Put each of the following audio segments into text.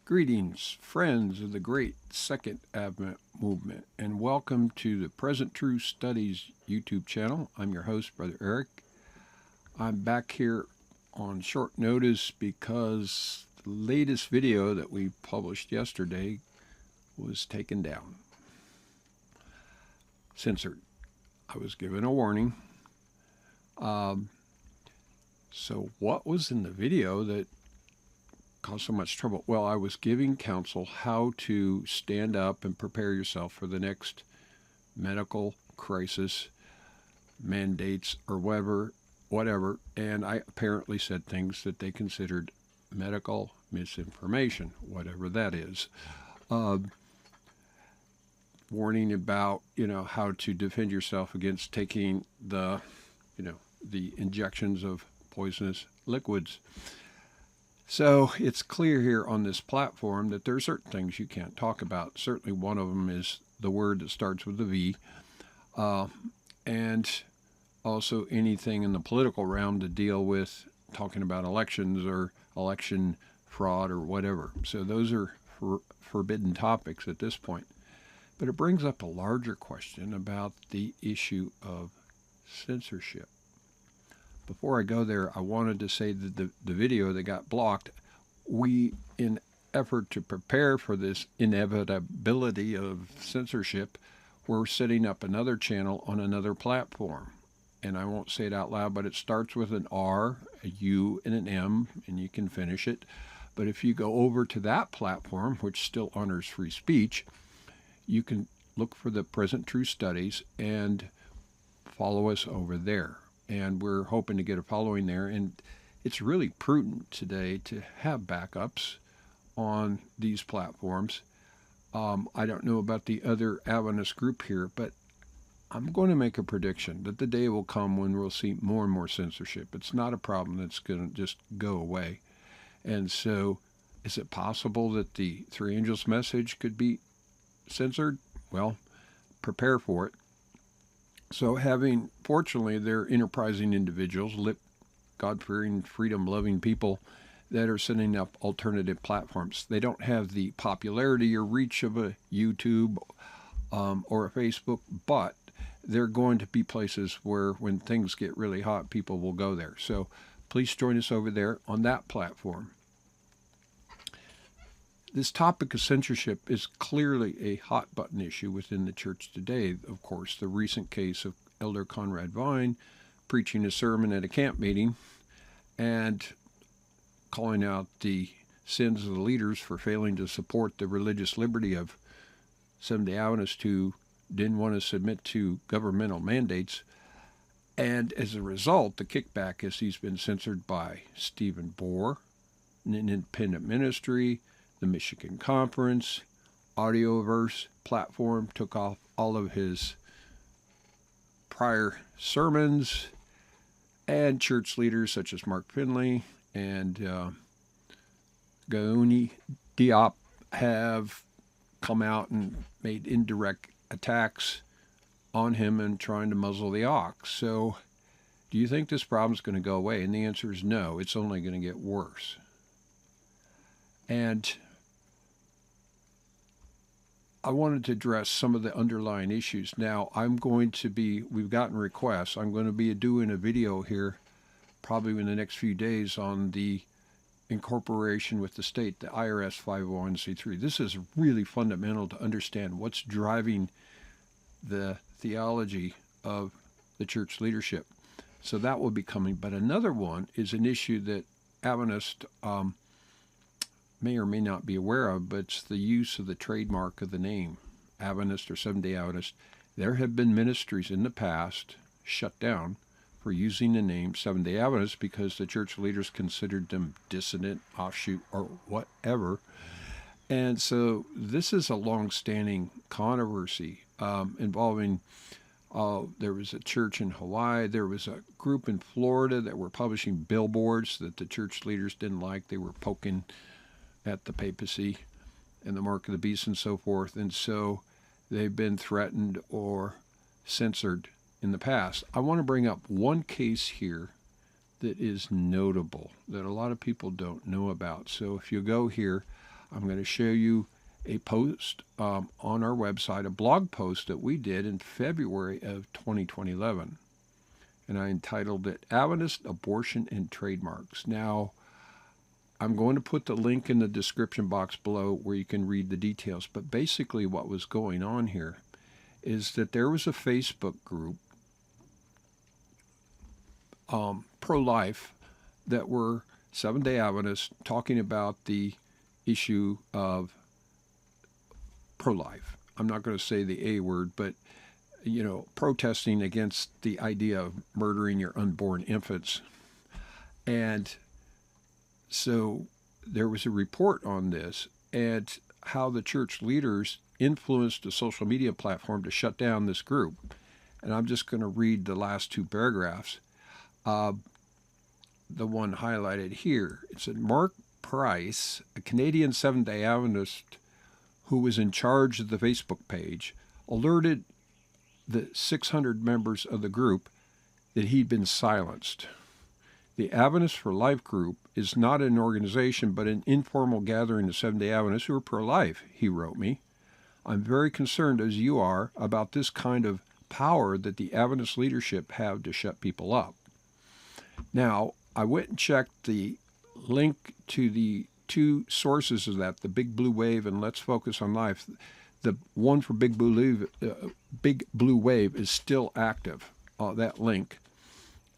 Greetings, friends of the great Second Advent movement, and welcome to the Present True Studies YouTube channel. I'm your host, Brother Eric. I'm back here on short notice because the latest video that we published yesterday was taken down, censored. I was given a warning. So what was in the video that caused so much trouble? Well, I was giving counsel how to stand up and prepare yourself for the next medical crisis, mandates, or whatever, and I apparently said things that they considered medical misinformation, whatever that is. Warning about, how to defend yourself against taking the injections of poisonous liquids. So it's clear here on this platform that there are certain things you can't talk about. Certainly one of them is the word that starts with a V, and also anything in the political realm to deal with talking about elections or election fraud or whatever. So those are forbidden topics at this point. But it brings up a larger question about the issue of censorship. Before I go there, I wanted to say that the video that got blocked, we, in effort to prepare for this inevitability of censorship, we're setting up another channel on another platform. And I won't say it out loud, but it starts with an R, a U, and an M, and you can finish it. But if you go over to that platform, which still honors free speech, you can look for the Present True Studies and follow us over there. And we're hoping to get a following there. And it's really prudent today to have backups on these platforms. I don't know about the other Adventist group here, but I'm going to make a prediction that the day will come when we'll see more and more censorship. It's not a problem that's going to just go away. And so is it possible that the Three Angels message could be censored? Well, prepare for it. So fortunately, they're enterprising individuals, God-fearing, freedom-loving people that are setting up alternative platforms. They don't have the popularity or reach of a YouTube or a Facebook, but they're going to be places where when things get really hot, people will go there. So please join us over there on that platform. This topic of censorship is clearly a hot-button issue within the church today. Of course, the recent case of Elder Conrad Vine preaching a sermon at a camp meeting and calling out the sins of the leaders for failing to support the religious liberty of Seventh-day Adventists who didn't want to submit to governmental mandates. And as a result, the kickback is he's been censored by Stephen Bohr, an independent ministry, the Michigan Conference, Audioverse platform took off all of his prior sermons, and church leaders such as Mark Finley and Gauni Diop have come out and made indirect attacks on him and trying to muzzle the ox. So do you think this problem is going to go away? And the answer is no, it's only going to get worse. And I wanted to address some of the underlying issues. Now, we've gotten requests. I'm going to be doing a video here probably in the next few days on the incorporation with the state, the IRS 501c3. This is really fundamental to understand what's driving the theology of the church leadership. So that will be coming. But another one is an issue that Adventists may or may not be aware of, but it's the use of the trademark of the name, Adventist or Seventh-day Adventist. There have been ministries in the past shut down for using the name Seventh-day Adventist because the church leaders considered them dissident, offshoot, or whatever. And so this is a long-standing controversy involving, there was a church in Hawaii, there was a group in Florida that were publishing billboards that the church leaders didn't like. They were poking at the papacy and the mark of the beast and so forth. And so they've been threatened or censored in the past. I want to bring up one case here that is notable that a lot of people don't know about. So if you go here, I'm going to show you a post on our website, a blog post that we did in February of 2011. And I entitled it Adventist Abortion and Trademarks. Now, I'm going to put the link in the description box below where you can read the details. But basically what was going on here is that there was a Facebook group, pro-life, that were Seventh-day Adventists talking about the issue of pro-life. I'm not going to say the A word, but, protesting against the idea of murdering your unborn infants. And so there was a report on this and how the church leaders influenced a social media platform to shut down this group. And I'm just going to read the last two paragraphs. The one highlighted here. It said, Mark Price, a Canadian Seventh-day Adventist who was in charge of the Facebook page, alerted the 600 members of the group that he'd been silenced. The Adventists for Life group is not an organization but an informal gathering of Seventh-day Adventists who are pro-life, he wrote me. I'm very concerned, as you are, about this kind of power that the Adventist leadership have to shut people up. Now, I went and checked the link to the two sources of that, the Big Blue Wave and Let's Focus on Life. The one for Big Blue Wave is still active, that link,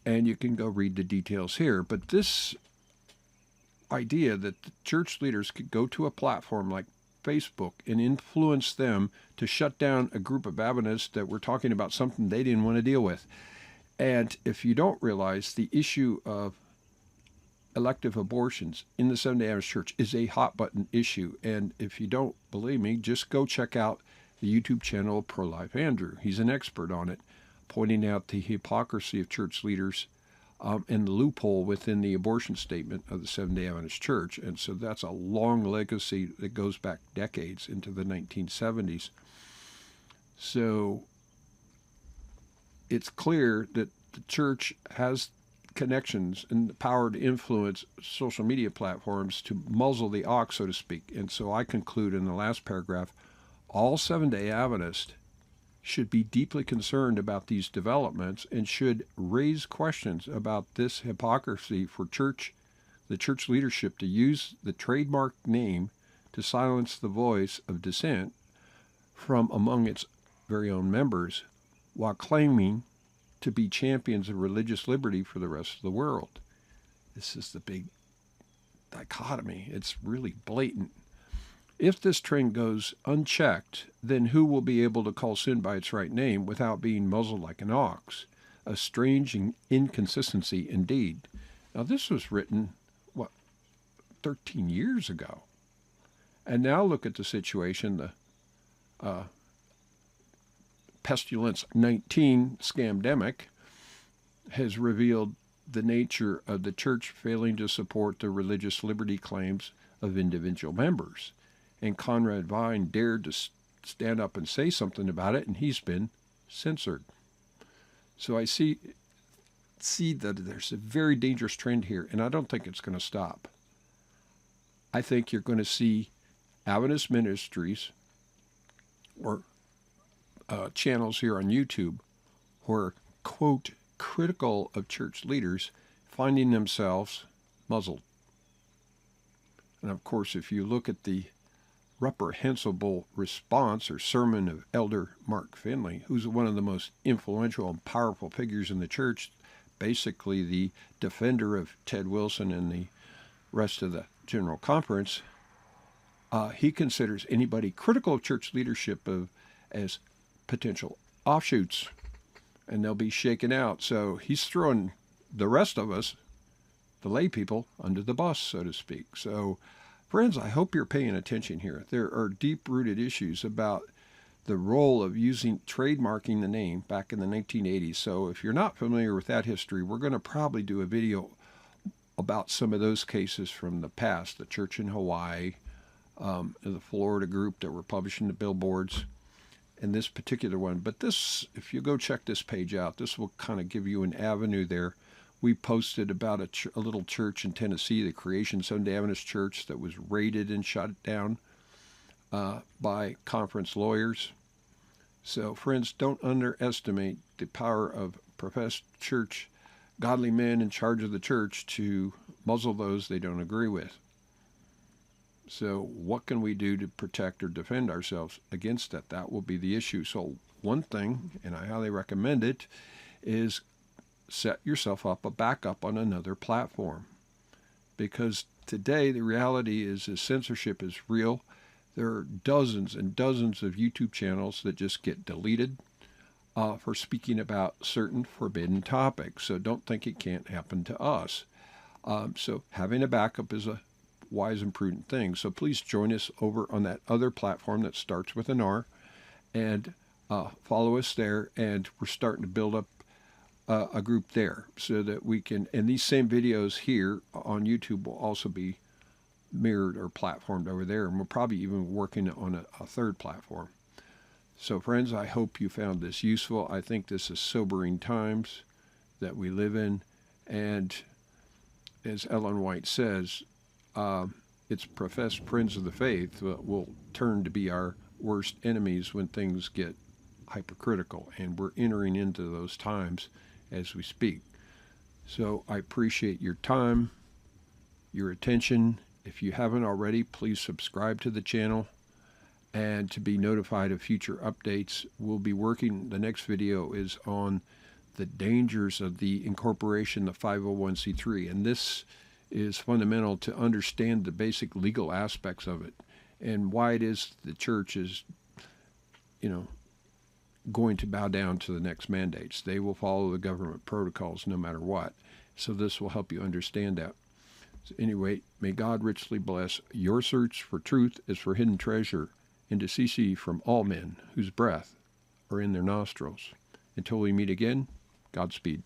and you can go read the details here. But this idea that the church leaders could go to a platform like Facebook and influence them to shut down a group of Adventists that were talking about something they didn't want to deal with. And if you don't realize, the issue of elective abortions in the Seventh-day Adventist Church is a hot-button issue. And if you don't believe me, just go check out the YouTube channel of Pro-Life Andrew. He's an expert on it, pointing out the hypocrisy of church leaders and the loophole within the abortion statement of the Seventh-day Adventist Church. And so that's a long legacy that goes back decades into the 1970s. So it's clear that the church has connections and the power to influence social media platforms to muzzle the ox, so to speak. And so I conclude in the last paragraph, all Seventh-day Adventists should be deeply concerned about these developments and should raise questions about this hypocrisy for the church leadership to use the trademark name to silence the voice of dissent from among its very own members while claiming to be champions of religious liberty for the rest of the world. This is the big dichotomy. It's really blatant. If this trend goes unchecked, then who will be able to call sin by its right name without being muzzled like an ox? A strange inconsistency indeed. Now this was written, 13 years ago. And now look at the situation, the Pestilence 19 scamdemic has revealed the nature of the church failing to support the religious liberty claims of individual members. And Conrad Vine dared to stand up and say something about it, and he's been censored. So I see that there's a very dangerous trend here, and I don't think it's going to stop. I think you're going to see Adventist ministries or channels here on YouTube who are, quote, critical of church leaders finding themselves muzzled. And of course, if you look at the reprehensible response or sermon of Elder Mark Finley, who's one of the most influential and powerful figures in the church, basically the defender of Ted Wilson and the rest of the General Conference, he considers anybody critical of church leadership as potential offshoots, and they'll be shaken out. So he's throwing the rest of us, the lay people, under the bus, so to speak. So, friends, I hope you're paying attention here. There are deep-rooted issues about the role of using trademarking the name back in the 1980s. So if you're not familiar with that history, we're going to probably do a video about some of those cases from the past, the church in Hawaii, the Florida group that were publishing the billboards, and this particular one. But this, if you go check this page out, this will kind of give you an avenue there we posted about a little church in Tennessee, the Creation Sunday Adventist Church, that was raided and shut down by conference lawyers. So, friends, don't underestimate the power of professed church, godly men in charge of the church to muzzle those they don't agree with. So what can we do to protect or defend ourselves against that? That will be the issue. So one thing, and I highly recommend it, is set yourself up a backup on another platform. Because today the reality is censorship is real. There are dozens and dozens of YouTube channels that just get deleted for speaking about certain forbidden topics. So don't think it can't happen to us. So having a backup is a wise and prudent thing. So please join us over on that other platform that starts with an R, and follow us there. And we're starting to build up a group there so that we can, and these same videos here on YouTube will also be mirrored or platformed over there. And we're probably even working on a third platform. So friends, I hope you found this useful. I think this is sobering times that we live in. And as Ellen White says, it's professed friends of the faith that will turn to be our worst enemies when things get hypercritical, and we're entering into those times as we speak. So I appreciate your time, your attention. If you haven't already, please subscribe to the channel and to be notified of future updates. We'll be working, the next video is on the dangers of the incorporation of 501c3, and this is fundamental to understand the basic legal aspects of it and why it is the church is, going to bow down to the next mandates. They will follow the government protocols no matter what. So this will help you understand that. So anyway, may God richly bless your search for truth as for hidden treasure, and to cease from all men whose breath are in their nostrils. Until we meet again, Godspeed.